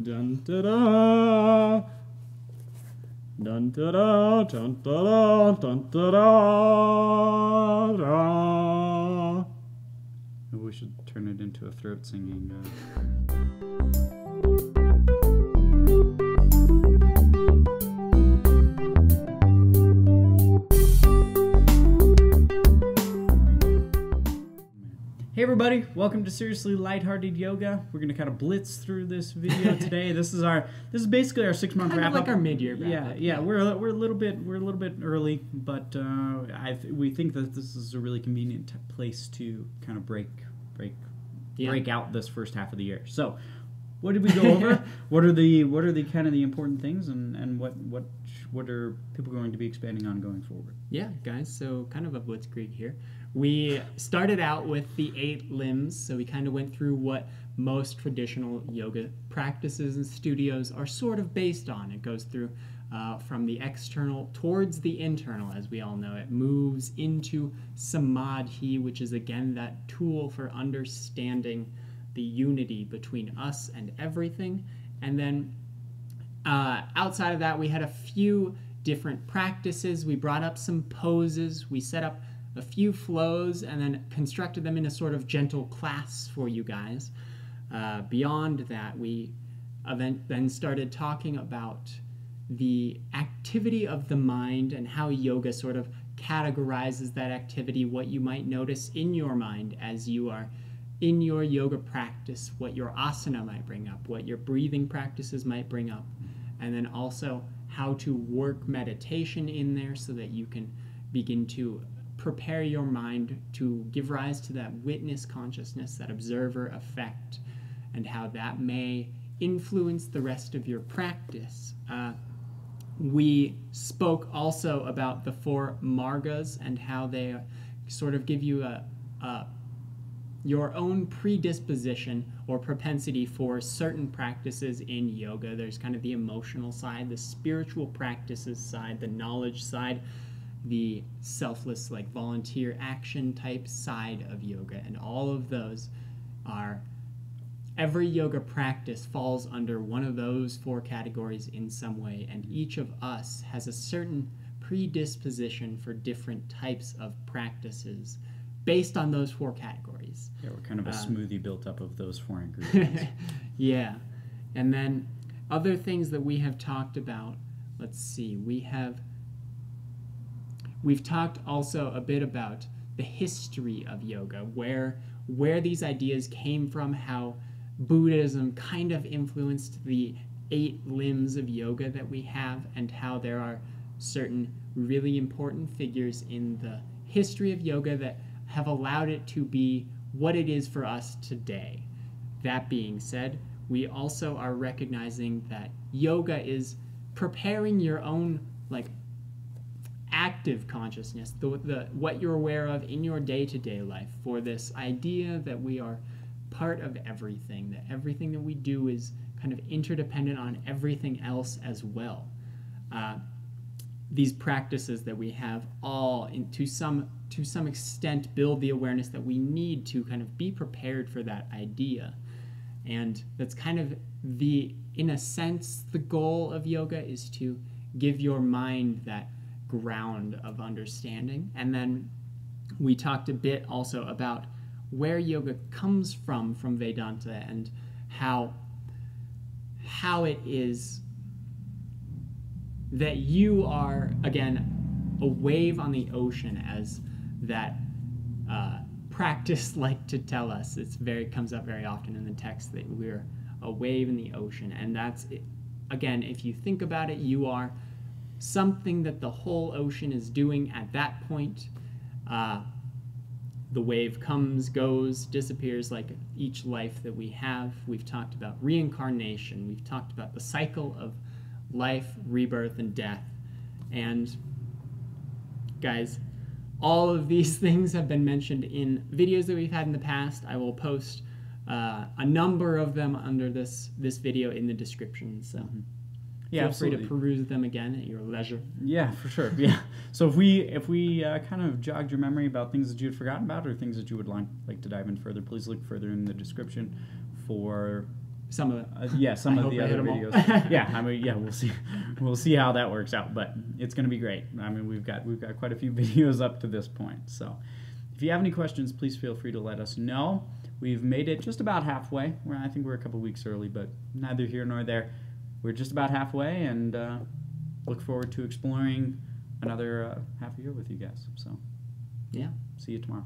Dun da da. Dun da da. Dun da da. Dun da da. Maybe we should turn it into a throat singing. Hey everybody, welcome to Seriously Lighthearted Yoga. We're gonna kind of blitz through this video today. This is basically our 6-month wrap up. Like our mid-year wrap up. Yeah. We're a little bit early, but we think that this is a really convenient place to kind of break out this first half of the year. So, what did we go over? What are the kind of the important things, and what are people going to be expanding on going forward? Yeah, guys. So kind of a blitzkrieg here. We started out with the 8 limbs, so we kind of went through what most traditional yoga practices and studios are sort of based on. It goes through from the external towards the internal, as we all know. It moves into samadhi, which is again that tool for understanding the unity between us and everything. And then outside of that, we had a few different practices. We brought up some poses. We set up a few flows and then constructed them in a sort of gentle class for you guys. Beyond that, we then started talking about the activity of the mind and how yoga sort of categorizes that activity, what you might notice in your mind as you are in your yoga practice, what your asana might bring up, what your breathing practices might bring up, and then also how to work meditation in there so that you can begin to prepare your mind to give rise to that witness consciousness, that observer effect, and how that may influence the rest of your practice. We spoke also about the 4 margas and how they sort of give you your own predisposition or propensity for certain practices in yoga. There's kind of the emotional side, the spiritual practices side, the knowledge side, the selfless, like volunteer action type side of yoga. And all of those are, every yoga practice falls under one of those 4 categories in some way, and each of us has a certain predisposition for different types of practices based on those 4 categories. Yeah, we're kind of a smoothie built up of those 4 ingredients. Yeah. And then other things that we have talked about, let's see, we've talked also a bit about the history of yoga, where these ideas came from, how Buddhism kind of influenced the 8 limbs of yoga that we have, and how there are certain really important figures in the history of yoga that have allowed it to be what it is for us today. That being said, we also are recognizing that yoga is preparing your own active consciousness, what you're aware of in your day-to-day life, for this idea that we are part of everything, that everything that we do is kind of interdependent on everything else as well. These practices that we have all, to some extent, build the awareness that we need to kind of be prepared for that idea. And that's kind of in a sense, the goal of yoga is to give your mind that ground of understanding. And then we talked a bit also about where yoga comes from Vedanta, and how it is that you are, again, a wave on the ocean, as that practice like to tell us. Comes up very often in the text that we're a wave in the ocean, and that's it. Again, if you think about it, you are something that the whole ocean is doing at that point. The wave comes, goes, disappears, like each life that we have. We've talked about reincarnation. We've talked about the cycle of life, rebirth, and death. And guys, all of these things have been mentioned in videos that we've had in the past. I will post a number of them under this video in the description. So Yeah, feel absolutely. free to peruse them again at your leisure. Yeah, for sure. Yeah. So if we kind of jogged your memory about things that you had forgotten about, or things that you would like to dive in further, please look further in the description for some of some I of the hope I hit other 'em all. videos. Yeah, I mean, yeah, we'll see how that works out, but it's going to be great. I mean, we've got quite a few videos up to this point. So if you have any questions, please feel free to let us know. We've made it just about halfway. I think we're a couple weeks early, but neither here nor there. We're just about halfway, and look forward to exploring another half a year with you guys. So yeah, see you tomorrow.